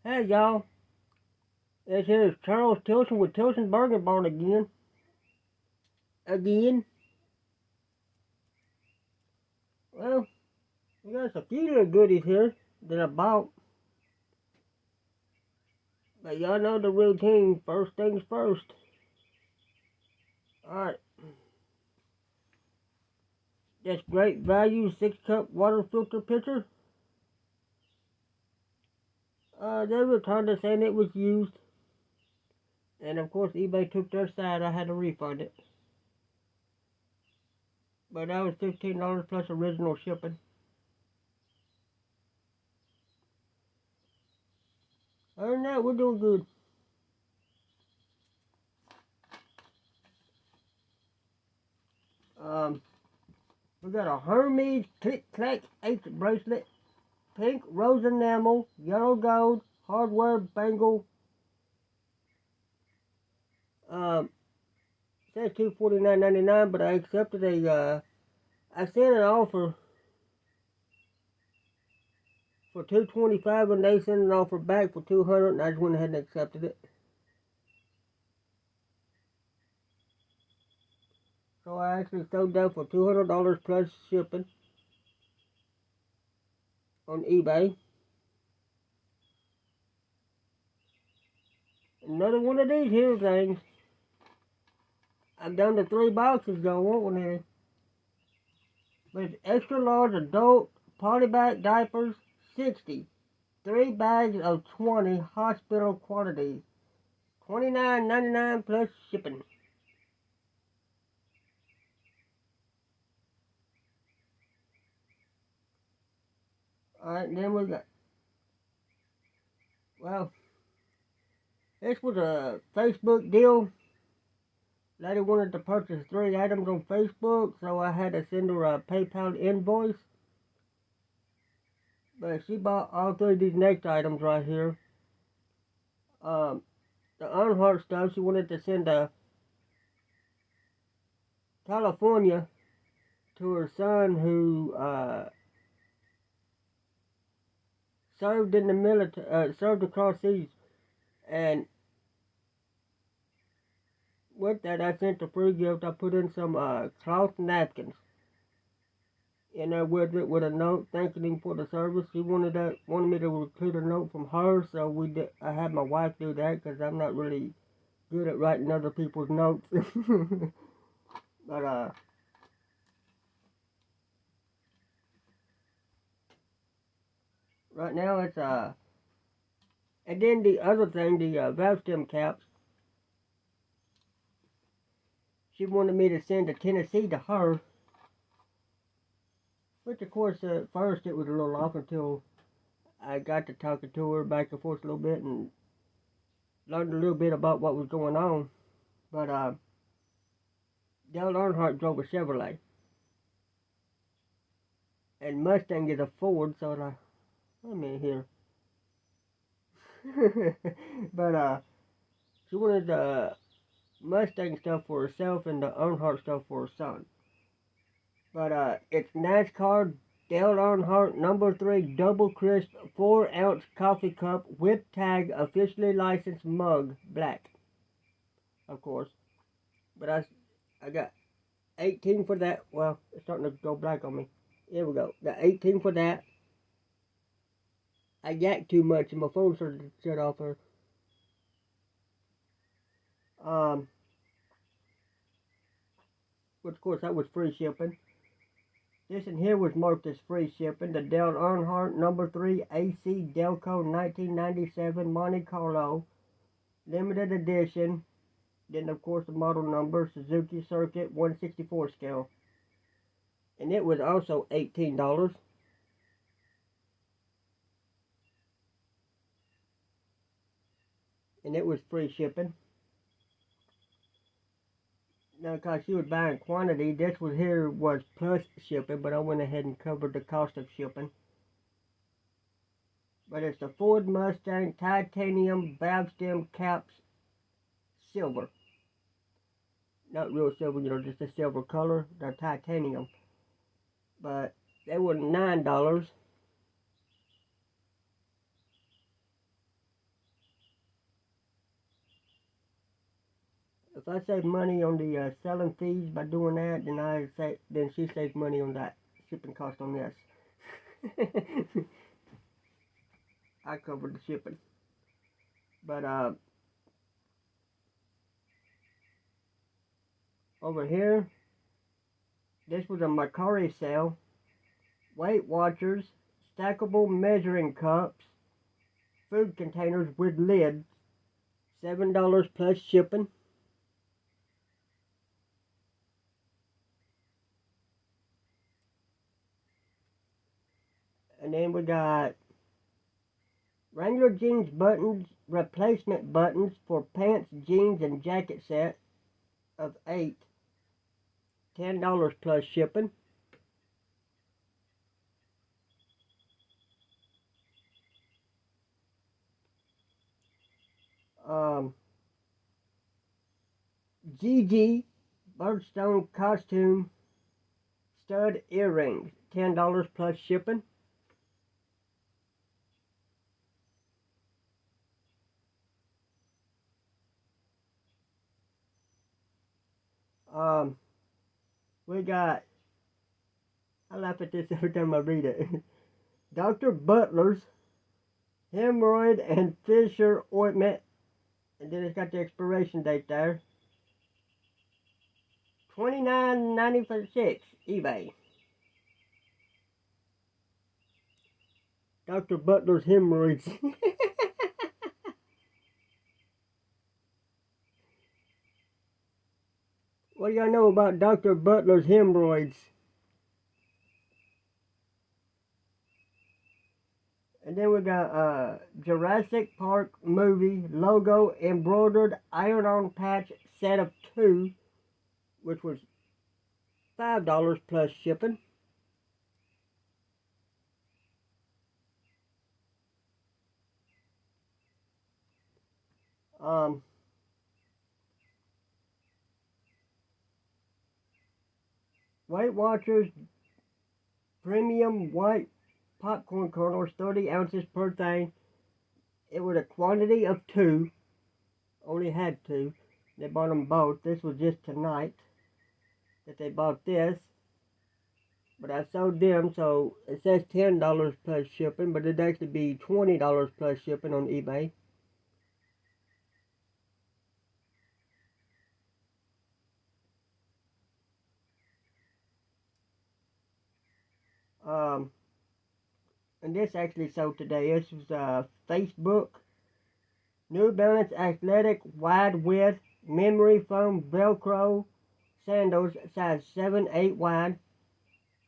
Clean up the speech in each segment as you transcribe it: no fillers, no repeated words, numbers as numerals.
Hey y'all, this here is Charles Tilson with Tilson Burger Barn again. Well, we got a few little goodies here that I bought. But y'all know the routine, first things first. Alright, this Great Value 6-cup water filter pitcher. They returned it saying it was used. And of course eBay took their side, I had to refund it. But that was $15 plus original shipping. Other than that, we're doing good. We got a Hermes Click Clack H bracelet, pink rose enamel, yellow gold, hardware bangle. Um, says $249.99, but I accepted I sent an offer for $225, and they sent an offer back for $200, and I just went ahead and accepted it. So I actually sold that for $200 plus shipping on eBay. Another one of these here things. I'm down to 3 boxes, y'all want one here. But it's extra large adult polyback diapers, 60. 3 bags of 20 hospital quantities. $29.99 plus shipping. Alright, then we got, well, this was a Facebook deal. Lady wanted to purchase 3 items on Facebook, so I had to send her a PayPal invoice. But she bought all 3 of these next items right here. The Earnhardt stuff, she wanted to send to California to her son who served in the military, served across seas. And with that, I sent a free gift. I put in some cloth napkins in there with it, with a note thanking him for the service. She wanted me to include a note from her, so I had my wife do that because I'm not really good at writing other people's notes. But right now it's and then the other thing, the valve stem caps. She wanted me to send to Tennessee to her, which of course at first it was a little off until I got to talking to her back and forth a little bit and learned a little bit about what was going on. But Dale Earnhardt drove a Chevrolet, and Mustang is a Ford, so let me here. But she wanted the Mustang stuff for herself and the Earnhardt stuff for her son. But it's NASCAR Dale Earnhardt number 3 double crisp 4-ounce coffee cup whip tag officially licensed mug, black, of course. But I got 18 for that. Well, it's starting to go black on me. Here we go. Got 18 for that. I yacked too much and my phone started to shut off her. Which of course that was free shipping. This in here was marked as free shipping. The Dale Earnhardt number 3 AC Delco 1997 Monte Carlo limited edition. Then of course the model number Suzuki Circuit 164 scale. And it was also $18. And it was free shipping. Now, because she was buying quantity, this one here was plus shipping, but I went ahead and covered the cost of shipping. But it's the Ford Mustang titanium valve stem caps, silver. Not real silver, just a silver color. They're titanium. But they were $9. if I save money on the selling fees by doing that, then she saves money on that shipping cost on this. I covered the shipping, but over here, this was a Mercari sale. Weight Watchers, stackable measuring cups, food containers with lids, $7 plus shipping. And then we got Wrangler jeans buttons, replacement buttons for pants, jeans, and jacket set of 8, $10 plus shipping. GG Birdstone costume stud earrings, $10 plus shipping. We got, I laugh at this every time I read it. Dr. Butler's hemorrhoid and fissure ointment, and then it's got the expiration date there. $29.96 eBay. Dr. Butler's hemorrhoids. What do y'all know about Dr. Butler's hemorrhoids? And then we got Jurassic Park movie logo embroidered iron-on patch set of 2, which was $5 plus shipping. Weight Watchers premium white popcorn kernels, 30 ounces per thing. It was a quantity of 2. Only had 2. They bought them both. This was just tonight that they bought this. But I sold them, so it says $10 plus shipping, but it'd actually be $20 plus shipping on eBay. And this actually sold today. This was Facebook. New Balance Athletic Wide Width Memory Foam Velcro Sandals size 7-8 wide.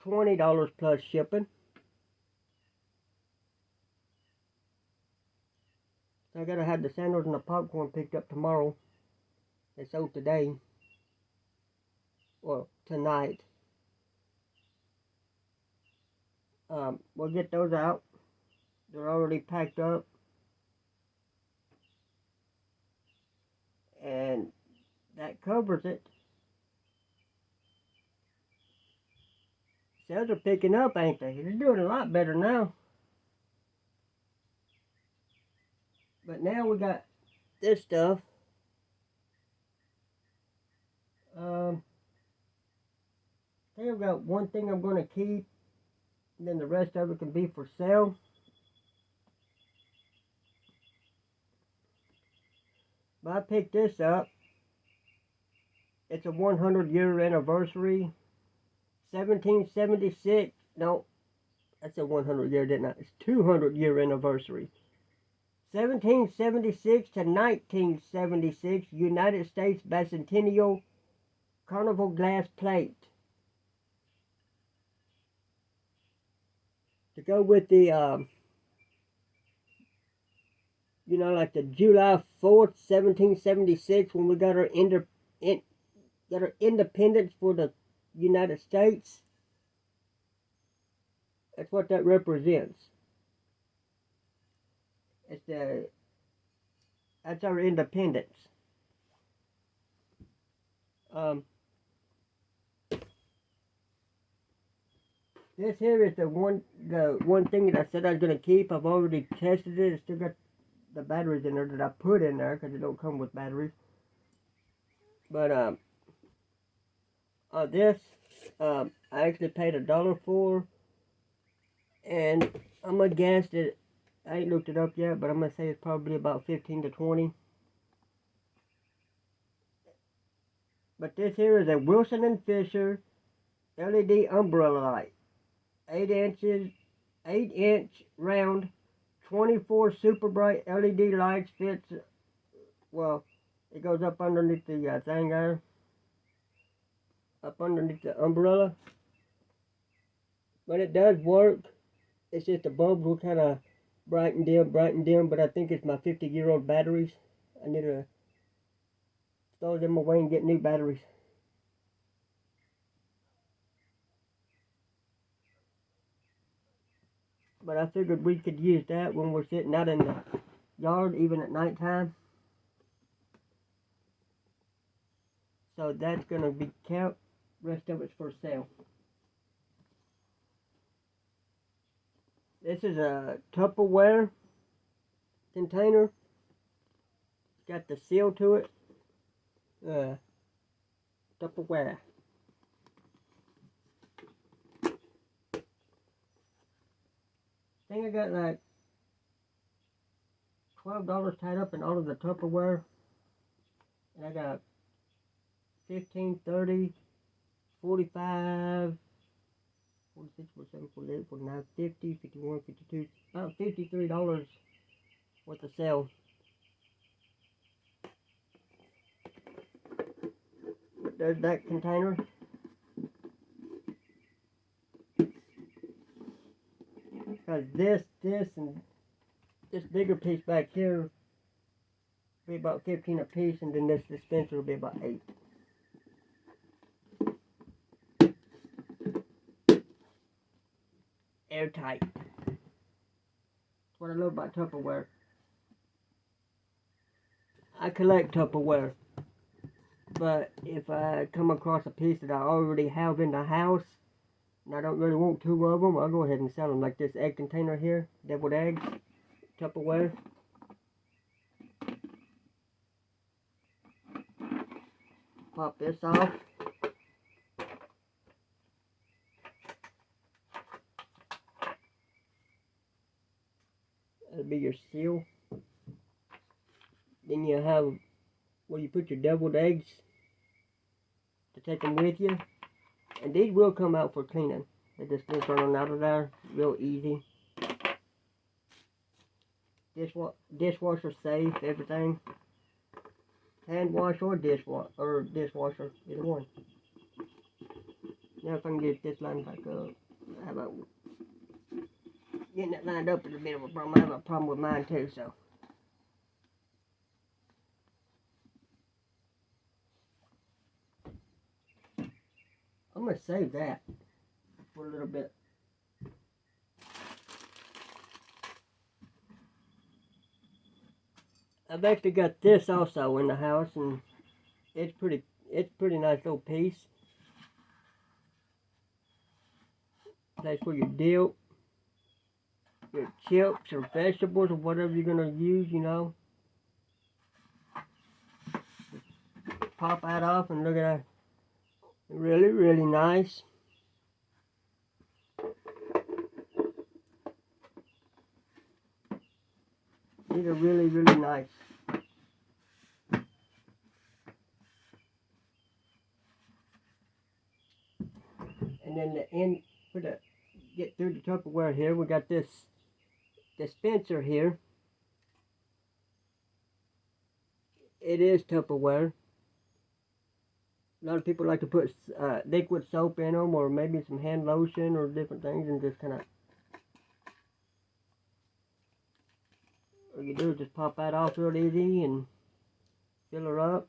$20 plus shipping. So I gotta have the sandals and the popcorn picked up tomorrow. They sold today. Well, tonight. We'll get those out. They're already packed up. And that covers it. Sales are picking up, ain't they? They're doing a lot better now. But now we got this stuff. I think I've got one thing I'm going to keep. And then the rest of it can be for sale. But I picked this up. It's a 100-year anniversary. 1776. No, I said 100 year, didn't I? It's 200-year anniversary. 1776 to 1976 United States Bicentennial Carnival glass plate. To go with the, like the July 4th, 1776, when we got our independence for the United States. That's what that represents. That's our independence. This here is the one thing that I said I was gonna keep. I've already tested it. It's still got the batteries in there that I put in there because it don't come with batteries. But this I actually paid $1 for, and I'm gonna guess that I ain't looked it up yet, but I'm gonna say it's probably about 15 to 20. But this here is a Wilson and Fisher LED umbrella light, 8-inch round, 24 super bright LED lights. Fits well. It goes up underneath the thing there, up underneath the umbrella. But it does work. It's just the bulbs will kind of bright and dim. But I think it's my 50-year-old batteries. I need to throw them away and get new batteries. But I figured we could use that when we're sitting out in the yard, even at nighttime. So that's going to be kept. Rest of it's for sale. This is a Tupperware container. It's got the seal to it. Tupperware. I think I got like $12 tied up in all of the Tupperware. And I got 15, 30, 45, 46, 47, 48, 49, 50, 51, 52, about $53 worth of sales. There's that container. Because this, and this bigger piece back here will be about 15 a piece, and then this dispenser will be about 8. Airtight. That's what I love about Tupperware. I collect Tupperware, but if I come across a piece that I already have in the house, and I don't really want 2 of them, I'll go ahead and sell them. Like this egg container here, deviled eggs, Tupperware. Pop this off. That'll be your seal. Then you have where you put your deviled eggs to take them with you. And these will come out for cleaning. They just will turn them out of there real easy. Dishwasher safe, everything. Hand wash or dishwasher, either one. Now if I can get this line back up. How about getting it lined up is a bit of a problem. I have a problem with mine too, so. I'm going to save that for a little bit. I've actually got this also in the house, and it's pretty nice little piece. Place for your dip, your chips or vegetables or whatever you're gonna use, you know. Just pop that off and look at that. Really, really nice. These are really, really nice. And then the end, get through the Tupperware here, we got this dispenser here. It is Tupperware. A lot of people like to put liquid soap in them, or maybe some hand lotion or different things, and just kind of. All you do is just pop that off real easy and fill her up.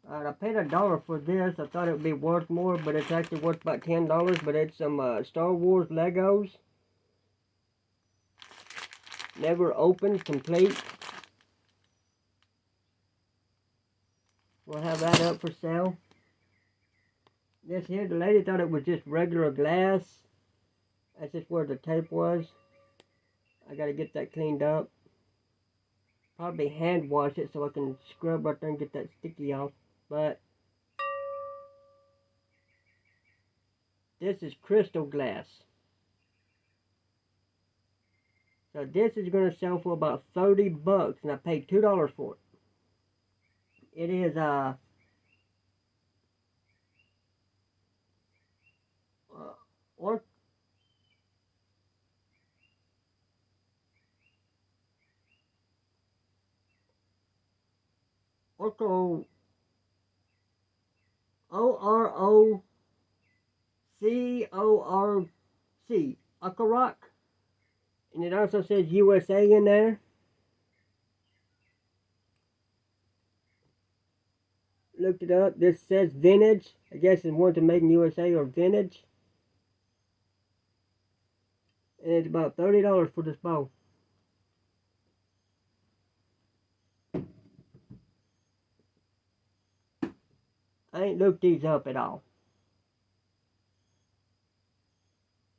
I paid $1 for this. I thought it would be worth more, but it's actually worth about $10. But it's some Star Wars Legos. Never opened, complete. We'll have that up for sale. This here, the lady thought it was just regular glass. That's just where the tape was. I gotta get that cleaned up. Probably hand wash it so I can scrub right there and get that sticky off. But this is crystal glass. So this is gonna sell for about $30 and I paid $2 for it. It is or Orco OROCORC Okarock. And it also says USA in there. Looked it up. This says vintage. I guess it's one to made in USA or vintage. And it's about $30 for this bow. I ain't looked these up at all.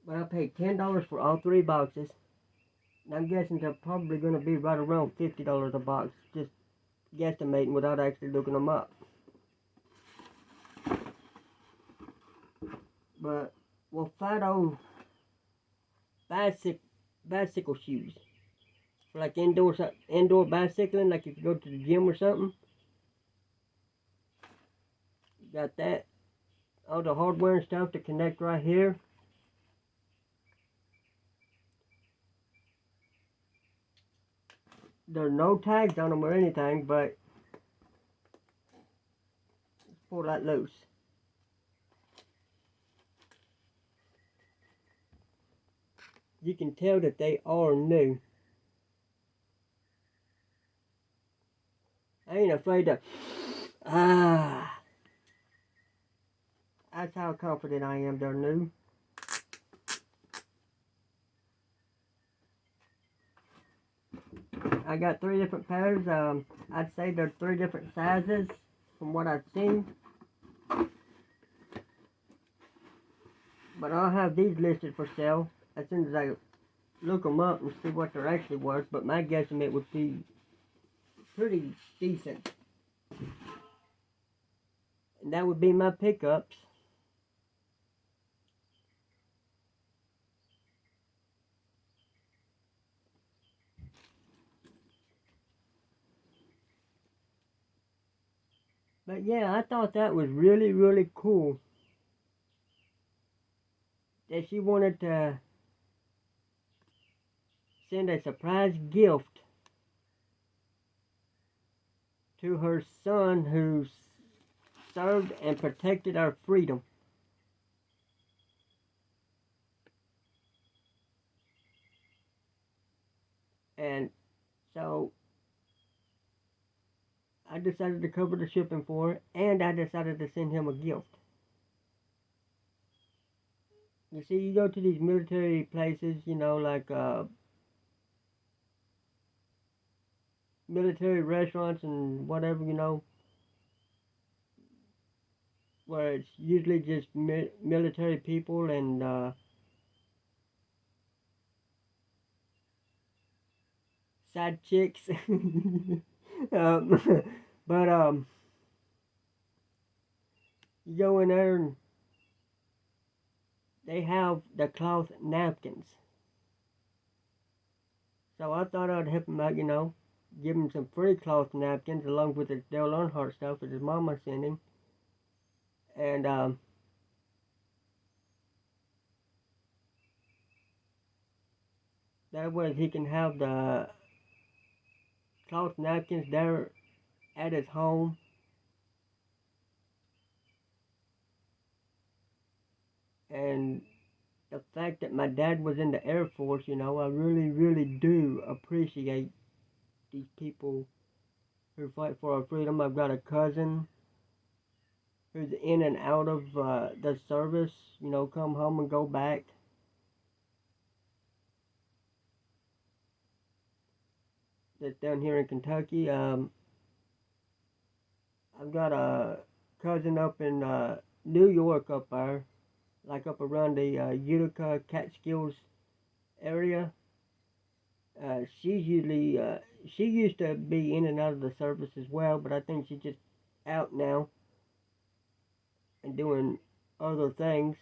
But I paid $10 for all 3 boxes. And I'm guessing they're probably going to be right around $50 a box. Just guesstimating without actually looking them up. But, well, Fido bicycle shoes. For like indoor bicycling, like if you go to the gym or something. Got that. All the hardware and stuff to connect right here. There are no tags on them or anything, but let's pull that loose. You can tell that they are new. I ain't afraid to. That's how confident I am they're new. I got 3 different pairs. I'd say they're 3 different sizes from what I've seen. But I'll have these listed for sale as soon as I look them up and see what they're actually worth. But my guesstimate would be pretty decent. And that would be my pickups. But yeah, I thought that was really, really cool. That she wanted to send a surprise gift to her son who served and protected our freedom. And so I decided to cover the shipping for it, and I decided to send him a gift. You see, you go to these military places, you know, like military restaurants and whatever, you know, where it's usually just military people and side chicks. um, but you go in there and they have the cloth napkins. So I thought I'd help him out, you know, give him some free cloth napkins along with the Dale Earnhardt stuff that his mama sent him. And that way he can have the cloth napkins there at his home. And the fact that my dad was in the Air Force, you know, I really, really do appreciate these people who fight for our freedom. I've got a cousin who's in and out of the service, you know, come home and go back. That's down here in Kentucky. I've got a cousin up in New York up there, like up around the Utica, Catskills area. She used to be in and out of the service as well, but I think she's just out now and doing other things.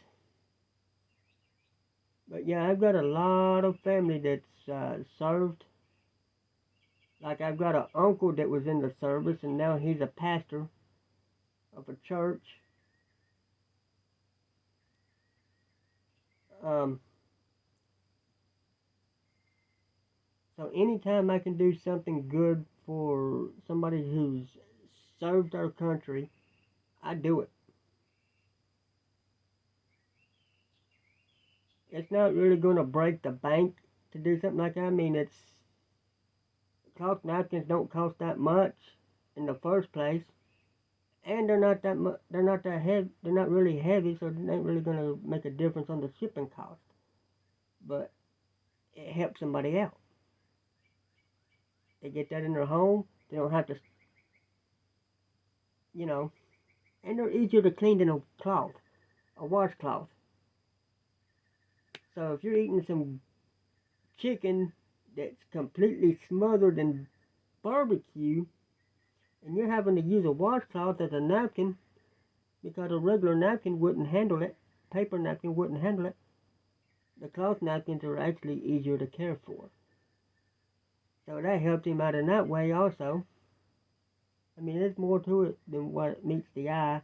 But yeah, I've got a lot of family that's served. Like I've got an uncle that was in the service, and now he's a pastor of a church. Um, so anytime I can do something good for somebody who's served our country, I do it. It's not really going to break the bank to do something like that. I mean, it's cloth napkins don't cost that much in the first place, and they're not that much. They're not that heavy. They're not really heavy, so it ain't really going to make a difference on the shipping cost. But it helps somebody out. They get that in their home. They don't have to, you know, and they're easier to clean than a cloth, a washcloth. So if you're eating some chicken that's completely smothered in barbecue, and you're having to use a washcloth as a napkin because a regular napkin wouldn't handle it, paper napkin wouldn't handle it, the cloth napkins are actually easier to care for. So that helped him out in that way also. I mean, there's more to it than what meets the eye.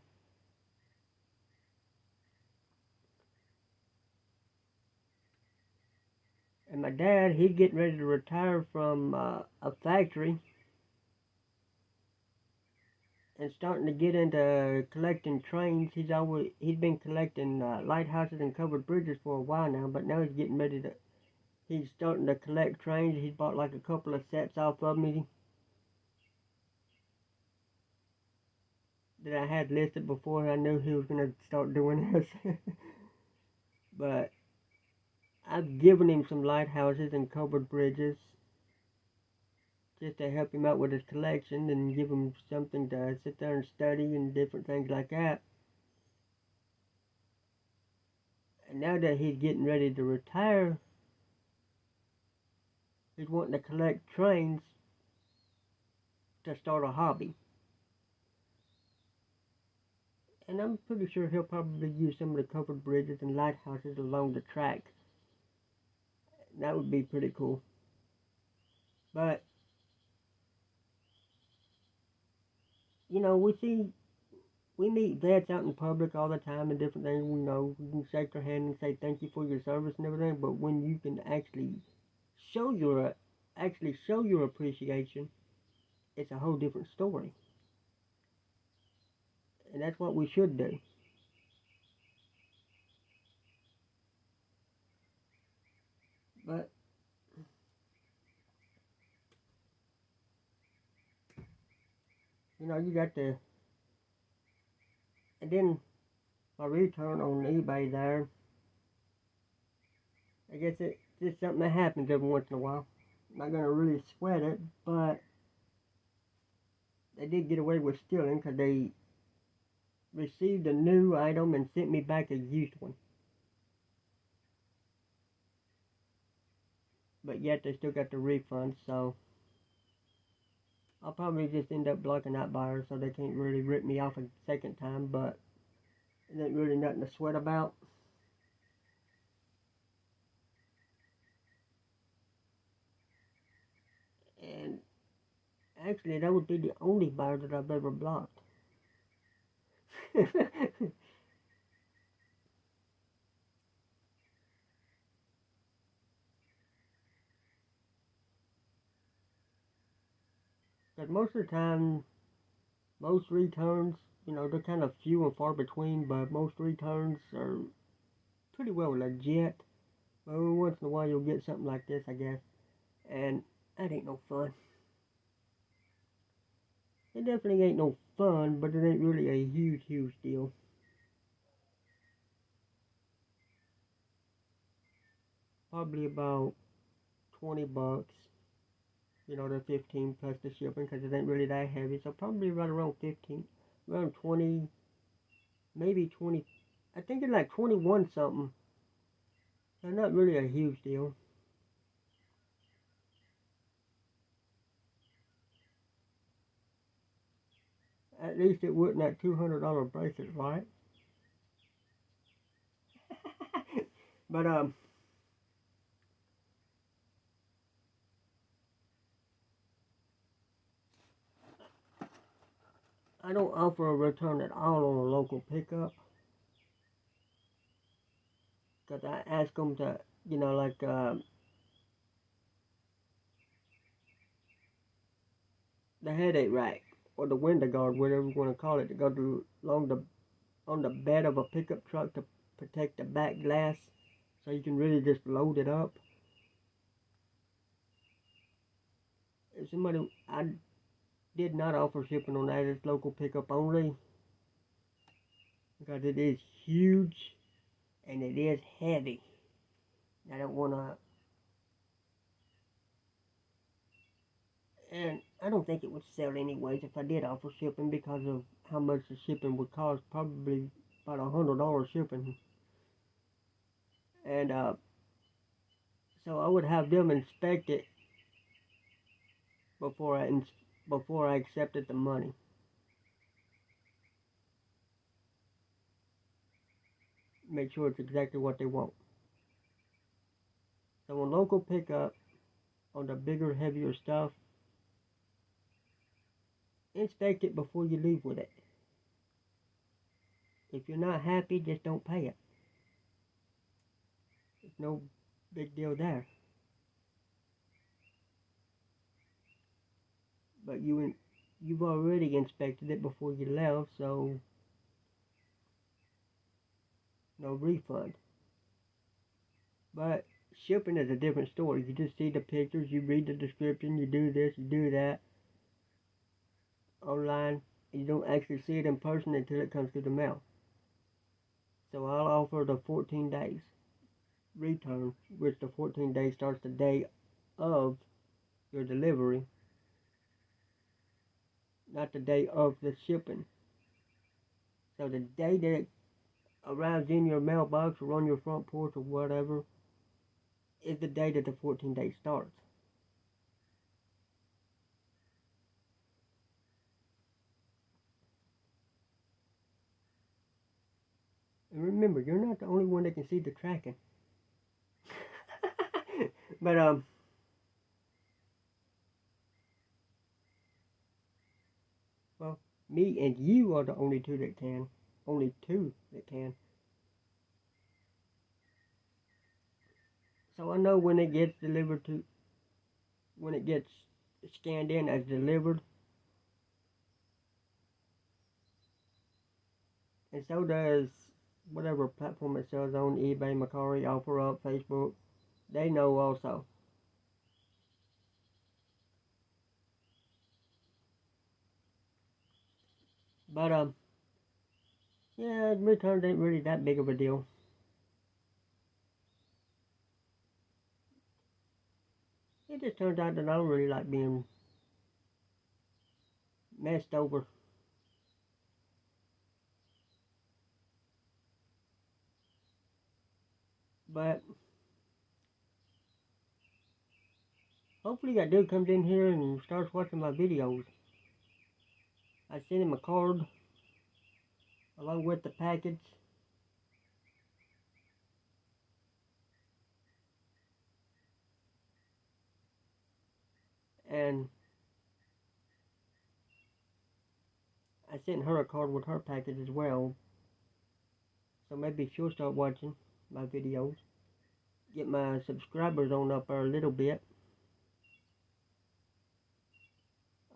And my dad, he's getting ready to retire from a factory and starting to get into collecting trains. He's been collecting lighthouses and covered bridges for a while now, but now he's getting ready to. He's starting to collect trains. He's bought like a couple of sets off of me that I had listed before I knew he was gonna start doing this. But I've given him some lighthouses and covered bridges just to help him out with his collection and give him something to sit there and study and different things like that. And now that he's getting ready to retire, he's wanting to collect trains to start a hobby. And I'm pretty sure he'll probably use some of the covered bridges and lighthouses along the track. That would be pretty cool. But, we meet vets out in public all the time and different things. We can shake their hand and say thank you for your service and everything. But when you can show your actually show your appreciation, it's a whole different story. And that's what we should do. But you got to, and then my return on eBay there. I guess it's just something that happens every once in a while. I'm not gonna really sweat it, but they did get away with stealing because they received a new item and sent me back a used one. But yet they still got the refund, so I'll probably just end up blocking out buyers so they can't really rip me off a second time, but it ain't really nothing to sweat about. And actually, that would be the only buyer that I've ever blocked. Because most of the time, most returns, they're kind of few and far between, but most returns are pretty well legit. But every once in a while, you'll get something like this, I guess. And that ain't no fun. It definitely ain't no fun, but it ain't really a huge, huge deal. Probably about 20 bucks. The 15 plus the shipping because it ain't really that heavy. So probably right around 15, around 20, maybe 20. I think it's like 21 something. So not really a huge deal. At least it wasn't that $200 bracelet, right? But I don't offer a return at all on a local pickup because I ask them to, like the headache rack or the window guard, whatever you want to call it, to go along the on the bed of a pickup truck to protect the back glass, so you can really just load it up. If somebody, I did not offer shipping on that. It's local pickup only because it is huge and it is heavy. I don't want to, and I don't think it would sell anyways if I did offer shipping because of how much the shipping would cost. Probably about $100 shipping, and so I would have them inspect it before before I accepted the money. Make sure it's exactly what they want. So on local pickup, on the bigger, heavier stuff, inspect it before you leave with it. If you're not happy, just don't pay it. There's no big deal there. But you've already inspected it before you left, so no refund. But shipping is a different story. You just see the pictures, you read the description, you do this, you do that online. You don't actually see it in person until it comes through the mail. So I'll offer the 14 days return, which the 14 days starts the day of your delivery, not the day of the shipping. So the day that it arrives in your mailbox or on your front porch or whatever is the day that the 14 days starts. And remember, you're not the only one that can see the tracking. But well, me and you are the only two that can. Only two that can. So I know when it gets scanned in as delivered, and so does whatever platform it sells on, eBay, Mercari, OfferUp, Facebook. They know also. But yeah, returns ain't really that big of a deal. It just turns out that I don't really like being messed over. But hopefully that dude comes in here and starts watching my videos. I sent him a card along with the package. And I sent her a card with her package as well. So maybe she'll start watching my videos. Get my subscribers on up there a little bit.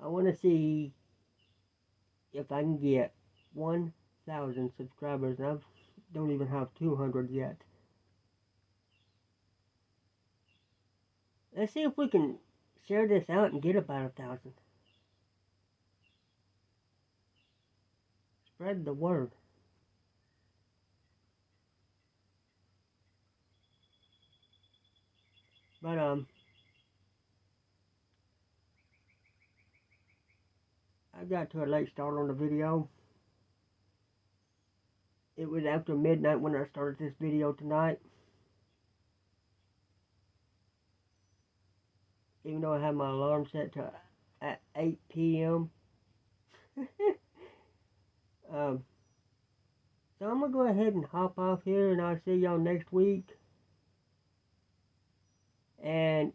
I want to see if I can get 1,000 subscribers. And I don't even have 200 yet. Let's see if we can share this out and get about 1,000. Spread the word. But I got to a late start on the video. It was after midnight when I started this video tonight. Even though I had my alarm set to at 8 p.m. So I'm going to go ahead and hop off here, and I'll see y'all next week. And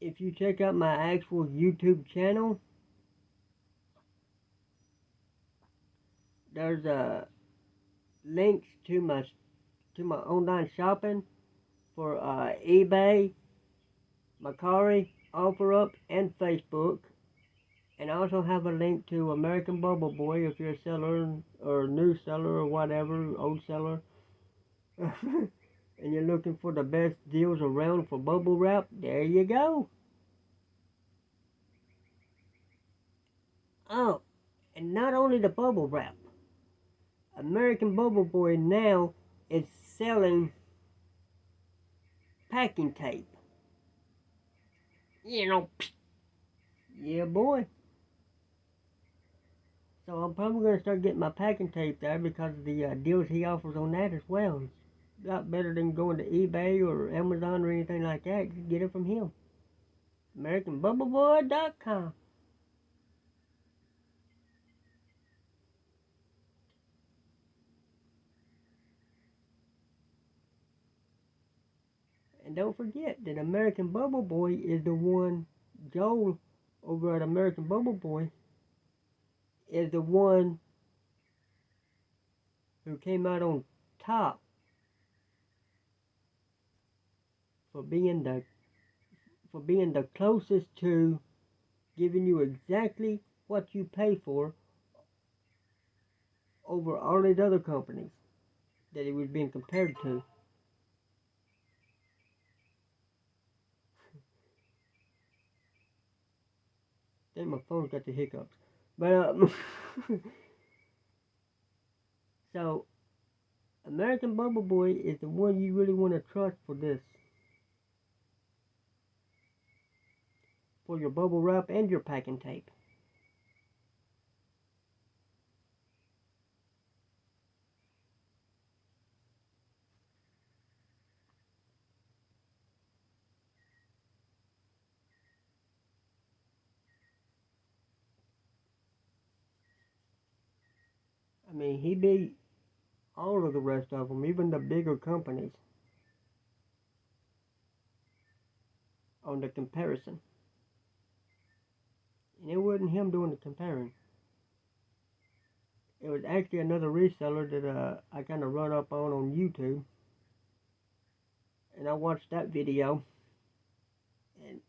if you check out my actual YouTube channel, there's links to my online shopping for eBay, Mercari, OfferUp, and Facebook. And I also have a link to American Bubble Boy if you're a seller or new seller or whatever, old seller. And you're looking for the best deals around for bubble wrap, there you go. Oh, and not only the bubble wrap. American Bubble Boy now is selling packing tape. You know, yeah boy. So I'm probably going to start getting my packing tape there because of the deals he offers on that as well. It's a lot better than going to eBay or Amazon or anything like that. Just get it from him. AmericanBubbleBoy.com. And don't forget that American Bubble Boy is the one, Joel over at American Bubble Boy is the one who came out on top for being the closest to giving you exactly what you pay for over all these other companies that he was being compared to. I think my phone's got the hiccups. But so American Bubble Boy is the one you really want to trust for this. For your bubble wrap and your packing tape. I mean, he beat all of the rest of them, even the bigger companies, on the comparison. And it wasn't him doing the comparing. It was actually another reseller that I kind of run up on YouTube. And I watched that video. And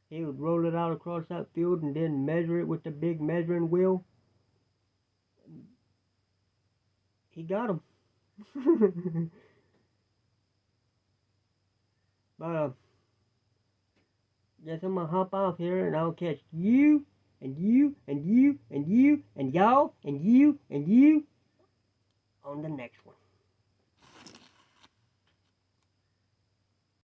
he would roll it out across that field and then measure it with the big measuring wheel. He got him. But guess I'm gonna hop off here and I'll catch you and you and you and you and y'all and you and you on the next one.